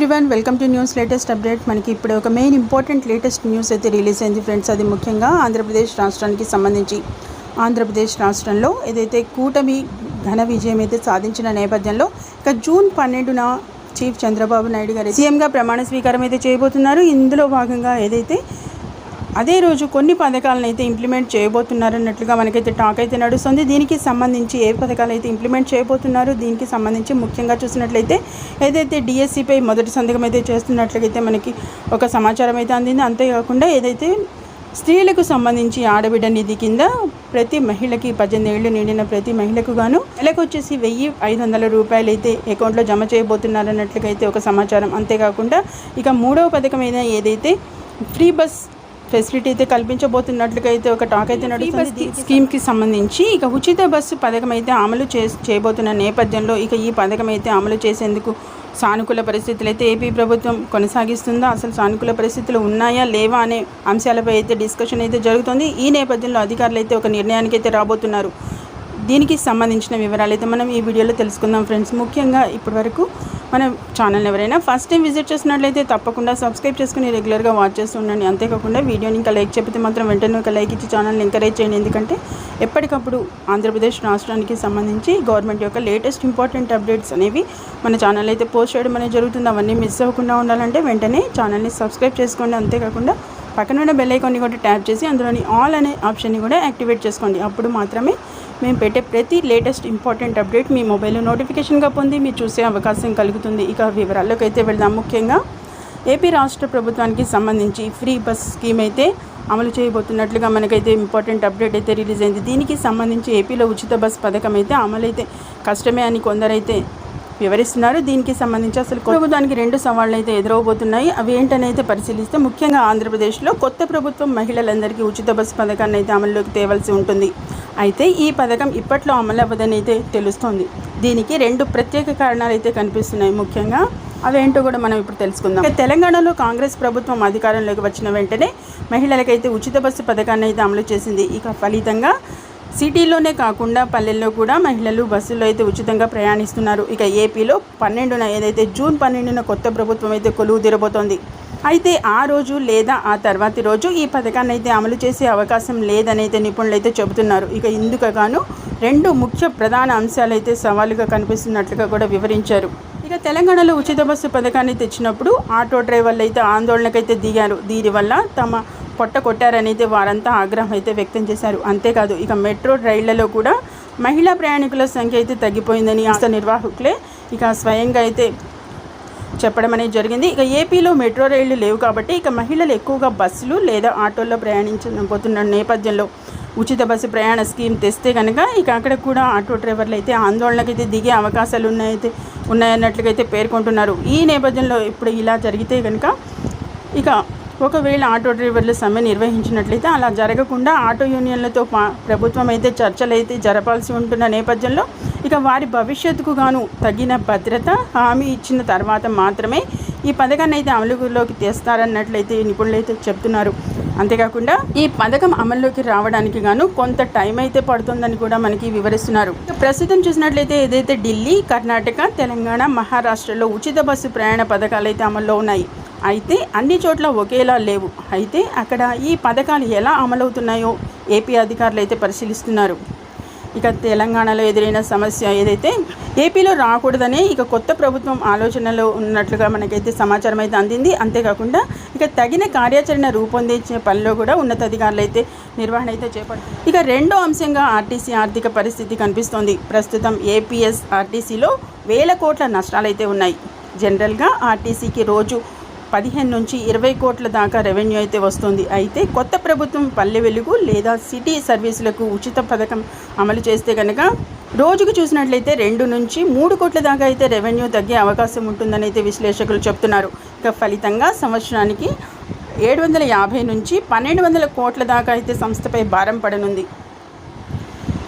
Everyone, welcome to news latest update. మనకి ఇప్పుడు ఒక మెయిన్ ఇంపార్టెంట్ లేటెస్ట్ న్యూస్ అయితే రిలీజ్ అయింది ఫ్రెండ్స్. అది ముఖ్యంగా ఆంధ్రప్రదేశ్ రాష్ట్రానికి సంబంధించి ఆంధ్రప్రదేశ్ రాష్ట్రంలో ఏదైతే కూటమి ఘన విజయం అయితే సాధించిన నేపథ్యంలో ఇక జూన్ 12న చీఫ్ చంద్రబాబు నాయుడు గారు సీఎంగా ప్రమాణ స్వీకారం అయితే చేయబోతున్నారు. ఇందులో భాగంగా ఏదైతే అదే రోజు కొన్ని పథకాలను అయితే ఇంప్లిమెంట్ చేయబోతున్నారన్నట్లుగా మనకైతే టాక్ అయితే నడుస్తుంది. దీనికి సంబంధించి ఏ పథకాలు అయితే ఇంప్లిమెంట్ చేయబోతున్నారు, దీనికి సంబంధించి ముఖ్యంగా చూసినట్లయితే ఏదైతే డిఎస్సిపై మొదటి సంతకం అయితే చేస్తున్నట్లయితే మనకి ఒక సమాచారం అయితే అందింది. అంతేకాకుండా ఏదైతే స్త్రీలకు సంబంధించి ఆడబిడ్డ నిధి కింద ప్రతి మహిళకి 18 ఏళ్ళు నిండిన ప్రతి మహిళకు గాను నెలకు వచ్చేసి 1,500 రూపాయలు అయితే అకౌంట్లో జమ చేయబోతున్నారన్నట్లుగా అయితే ఒక సమాచారం. అంతేకాకుండా ఇక మూడవ పథకం ఏదైతే ఫ్రీ బస్ ఫెసిలిటీ అయితే కల్పించబోతున్నట్లుగా అయితే ఒక టాక్ అయితే నడుస్తుంది. స్కీమ్కి సంబంధించి ఇక ఉచిత బస్సు పథకం అయితే అమలు చేయబోతున్న నేపథ్యంలో ఇక ఈ పథకం అయితే అమలు చేసేందుకు సానుకూల పరిస్థితులు అయితే ఏపీ ప్రభుత్వం కొనసాగిస్తుందా, అసలు సానుకూల పరిస్థితులు ఉన్నాయా లేవా అనే అంశాలపై అయితే డిస్కషన్ అయితే జరుగుతుంది. ఈ నేపథ్యంలో అధికారులు అయితే ఒక నిర్ణయానికి అయితే రాబోతున్నారు. దీనికి సంబంధించిన వివరాలు అయితే మనం ఈ వీడియోలో తెలుసుకుందాం ఫ్రెండ్స్. ముఖ్యంగా ఇప్పటివరకు మన ఛానల్ని ఎవరైనా ఫస్ట్ టైం విజిట్ చేసినట్లయితే తప్పకుండా సబ్స్క్రైబ్ చేసుకుని రెగ్యులర్గా వాచ్ చేస్తూ ఉండండి. అంతేకాకుండా వీడియోని ఇంకా లైక్ చెప్పితే మాత్రం వెంటనే ఒక లైక్ ఇచ్చి ఛానల్ని ఎంకరేజ్ చేయండి. ఎందుకంటే ఎప్పటికప్పుడు ఆంధ్రప్రదేశ్ రాష్ట్రానికి సంబంధించి గవర్నమెంట్ యొక్క లేటెస్ట్ ఇంపార్టెంట్ అప్డేట్స్ అనేవి మన ఛానల్ అయితే పోస్ట్ చేయడం అనేది జరుగుతుంది. అవన్నీ మిస్ అవ్వకుండా ఉండాలంటే వెంటనే ఛానల్ని సబ్స్క్రైబ్ చేసుకోండి. అంతేకాకుండా పక్కన ఉన్న బెల్ ఐకాన్ని కూడా ట్యాప్ చేసి అందులోని ఆల్ అనే ఆప్షన్ని కూడా యాక్టివేట్ చేసుకోండి. అప్పుడు మాత్రమే మేము పెట్టే ప్రతి లేటెస్ట్ ఇంపార్టెంట్ అప్డేట్ మీ మొబైల్లో నోటిఫికేషన్గా పొంది మీరు చూసే అవకాశం కలుగుతుంది. ఇక వివరాల్లోకి అయితే వెళ్దాం. ముఖ్యంగా ఏపీ రాష్ట్ర ప్రభుత్వానికి సంబంధించి ఫ్రీ బస్ స్కీమ్ అయితే అమలు చేయబోతున్నట్లుగా మనకైతే ఇంపార్టెంట్ అప్డేట్ అయితే రిలీజ్ అయింది. దీనికి సంబంధించి ఏపీలో ఉచిత బస్ పథకం అయితే అమలైతే కష్టమే అని కొందరైతే వివరిస్తున్నారు. దీనికి సంబంధించి అసలు ప్రభుత్వానికి 2 సవాళ్ళు అయితే ఎదురవబోతున్నాయి. అవి ఏంటనైతే పరిశీలిస్తే ముఖ్యంగా ఆంధ్రప్రదేశ్లో కొత్త ప్రభుత్వం మహిళలందరికీ ఉచిత బస్సు పథకాన్ని అయితే అమల్లోకి తేవాల్సి ఉంటుంది. అయితే ఈ పథకం ఇప్పట్లో అమలు అవ్వదని అయితే తెలుస్తోంది. దీనికి 2 ప్రత్యేక కారణాలు అయితే కనిపిస్తున్నాయి. ముఖ్యంగా అవేంటో కూడా మనం ఇప్పుడు తెలుసుకుందాం. తెలంగాణలో కాంగ్రెస్ ప్రభుత్వం అధికారంలోకి వచ్చిన వెంటనే మహిళలకైతే ఉచిత బస్సు పథకాన్ని అయితే అమలు చేసింది. ఇక ఫలితంగా సిటీలోనే కాకుండా పల్లెల్లో కూడా మహిళలు బస్సుల్లో అయితే ఉచితంగా ప్రయాణిస్తున్నారు. ఇక ఏపీలో 12న ఏదైతే జూన్ 12న కొత్త ప్రభుత్వం అయితే కొలువు తీరబోతోంది. అయితే ఆ రోజు లేదా ఆ తర్వాతి రోజు ఈ పథకాన్ని అయితే అమలు చేసే అవకాశం లేదని అయితే నిపుణులు అయితే చెబుతున్నారు. ఇక ఇందుకు గాను 2 ముఖ్య ప్రధాన అంశాలు అయితే సవాలుగా కనిపిస్తున్నట్లుగా కూడా వివరించారు. ఇక తెలంగాణలో ఉచిత బస్సు పథకాన్ని తెచ్చినప్పుడు ఆటో డ్రైవర్లు అయితే ఆందోళనకైతే దిగారు. దీనివల్ల తమ పొట్ట కొట్టారని అయితే వారంతా ఆగ్రహం అయితే వ్యక్తం చేశారు. అంతేకాదు ఇక మెట్రో రైళ్లలో కూడా మహిళా ప్రయాణికుల సంఖ్య అయితే తగ్గిపోయిందని సంస్థ నిర్వాహకులే ఇక స్వయంగా అయితే చెప్పడం అనేది జరిగింది. ఇక ఏపీలో మెట్రో రైళ్లు లేవు కాబట్టి ఇక మహిళలు ఎక్కువగా బస్సులు లేదా ఆటోల్లో ప్రయాణించబోతున్న నేపథ్యంలో ఉచిత బస్సు ప్రయాణ స్కీమ్ తెస్తే కనుక ఇక అక్కడ కూడా ఆటో డ్రైవర్లు అయితే ఆందోళనకైతే దిగే అవకాశాలు ఉన్నాయన్నట్లుగా అయితే పేర్కొంటున్నారు. ఈ నేపథ్యంలో ఇప్పుడు ఇలా జరిగితే కనుక ఇక ఒకవేళ ఆటో డ్రైవర్లు సమ్మె నిర్వహించినట్లయితే అలా జరగకుండా ఆటో యూనియన్లతో ప్రభుత్వం అయితే చర్చలు అయితే జరపాల్సి ఉంటున్న నేపథ్యంలో ఇక వారి భవిష్యత్తుకు గాను తగిన భద్రత హామీ ఇచ్చిన తర్వాత మాత్రమే ఈ పథకాన్ని అయితే అమలులోకి తెస్తారన్నట్లయితే నిపుణులు అయితే చెప్తున్నారు. అంతేకాకుండా ఈ పథకం అమల్లోకి రావడానికి గాను కొంత టైం అయితే పడుతుందని కూడా మనకి వివరిస్తున్నారు. ప్రస్తుతం చూసినట్లయితే ఏదైతే ఢిల్లీ, కర్ణాటక, తెలంగాణ, మహారాష్ట్రలో ఉచిత బస్సు ప్రయాణ పథకాలు అయితే అమల్లో ఉన్నాయి. అయితే అన్ని చోట్ల ఒకేలా లేవు. అయితే అక్కడ ఈ పథకాలు ఎలా అమలవుతున్నాయో ఏపీ అధికారులు అయితే పరిశీలిస్తున్నారు. ఇక తెలంగాణలో ఎదురైన సమస్య ఏదైతే ఏపీలో రాకూడదనే ఇక కొత్త ప్రభుత్వం ఆలోచనలో ఉన్నట్లుగా మనకైతే సమాచారం అయితే అందింది. అంతేకాకుండా ఇక తగిన కార్యాచరణ రూపొందించే పనిలో కూడా ఉన్నతాధికారులు అయితే నిర్వహణ అయితే చేపడుతుంది. ఇక 2వ అంశంగా ఆర్టీసీ ఆర్థిక పరిస్థితి కనిపిస్తోంది. ప్రస్తుతం ఏపీఎస్ ఆర్టీసీలో 1000 కోట్ల నష్టాలు అయితే ఉన్నాయి. జనరల్గా ఆర్టీసీకి రోజు 15 నుంచి 20 కోట్ల దాకా రెవెన్యూ అయితే వస్తుంది. అయితే కొత్త ప్రభుత్వం పల్లె వెలుగు లేదా సిటీ సర్వీసులకు ఉచిత పథకం అమలు చేస్తే కనుక రోజుకు చూసినట్లయితే 2 నుంచి 3 కోట్ల దాకా అయితే రెవెన్యూ తగ్గే అవకాశం ఉంటుందని అయితే విశ్లేషకులు చెప్తున్నారు. ఇక ఫలితంగా సంవత్సరానికి 750 నుంచి 1200 కోట్ల దాకా అయితే సంస్థపై భారం పడనుంది.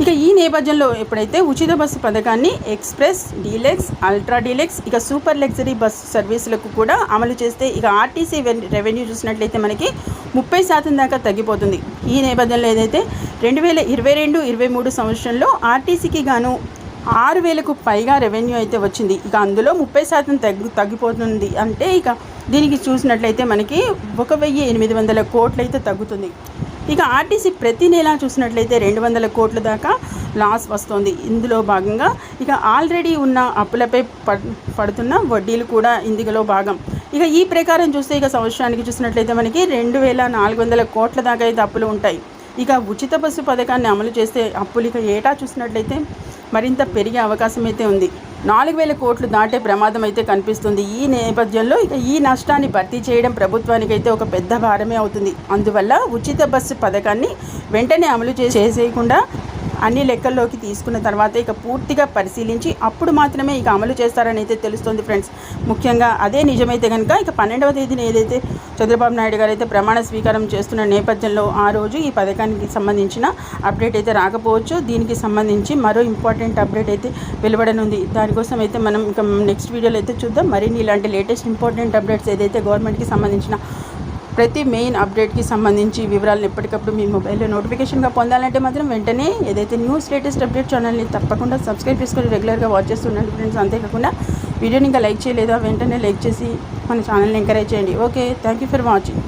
ఇక ఈ నేపథ్యంలో ఎప్పుడైతే ఉచిత బస్సు పథకాన్ని ఎక్స్ప్రెస్, డీలక్స్, అల్ట్రా డీలక్స్ ఇక సూపర్ లగ్జరీ బస్సు సర్వీసులకు కూడా అమలు చేస్తే ఇక ఆర్టీసీ రెవెన్యూ చూసినట్లయితే మనకి 30% దాకా తగ్గిపోతుంది. ఈ నేపథ్యంలో ఏదైతే 2022-23 సంవత్సరంలో ఆర్టీసీకి గాను 6,000కు పైగా రెవెన్యూ అయితే వచ్చింది. ఇక అందులో 30% తగ్గిపోతుంది. అంటే ఇక దీనికి చూసినట్లయితే మనకి 1,800 కోట్లు అయితే తగ్గుతుంది. ఇక ఆర్టీసీ ప్రతి నెల చూసినట్లయితే 200 కోట్ల దాకా లాస్ వస్తుంది. ఇందులో భాగంగా ఇక ఆల్రెడీ ఉన్న అప్పులపై పడుతున్న వడ్డీలు కూడా ఇందులో భాగం. ఇక ఈ ప్రకారం చూస్తే ఇక సంవత్సరానికి చూసినట్లయితే మనకి 2,400 కోట్ల దాకా అయితే అప్పులు ఉంటాయి. ఇక ఉచిత బస్సు పథకాన్ని అమలు చేస్తే అప్పులు ఇక ఏటా చూసినట్లయితే మరింత పెరిగే అవకాశం అయితే ఉంది. 4,000 కోట్లు దాటే ప్రమాదం అయితే కనిపిస్తుంది. ఈ నేపథ్యంలో ఇక ఈ నష్టాన్ని భర్తీ చేయడం ప్రభుత్వానికైతే ఒక పెద్ద భారమే అవుతుంది. అందువల్ల ఉచిత బస్సు పథకాన్ని వెంటనే అమలు చేసేయకుండా అన్ని లెక్కల్లోకి తీసుకున్న తర్వాత ఇక పూర్తిగా పరిశీలించి అప్పుడు మాత్రమే ఇక అమలు చేస్తారని అయితే తెలుస్తుంది ఫ్రెండ్స్. ముఖ్యంగా అదే నిజమైతే కనుక ఇక 12వ తేదీన ఏదైతే చంద్రబాబు నాయుడు గారు అయితే ప్రమాణ స్వీకారం చేస్తున్న నేపథ్యంలో ఆ రోజు ఈ పథకానికి సంబంధించిన అప్డేట్ అయితే రాకపోవచ్చు. దీనికి సంబంధించి మరో ఇంపార్టెంట్ అప్డేట్ అయితే వెలువడనుంది. దానికోసం అయితే మనం ఇక నెక్స్ట్ వీడియోలో అయితే చూద్దాం. మరిన్ని ఇలాంటి లేటెస్ట్ ఇంపార్టెంట్ అప్డేట్స్ ఏదైతే గవర్నమెంట్కి సంబంధించిన ప్రతి మెయిన్ అప్డేట్కి సంబంధించి వివరాలను ఎప్పటికప్పుడు మీ మొబైల్లో నోటిఫికేషన్గా పొందాలంటే మాత్రం వెంటనే ఏదైతే న్యూస్ లేటెస్ట్ అప్డేట్ ఛానల్ని తప్పకుండా సబ్స్క్రైబ్ చేసుకొని రెగ్యులర్గా వాచ్ చేస్తుండండి ఫ్రెండ్స్. అంతేకాకుండా వీడియోని ఇంకా లైక్ చేయలేదా వెంటనే లైక్ చేసి మన ఛానల్ని ఎంకరేజ్ చేయండి. Okay, thank you for watching.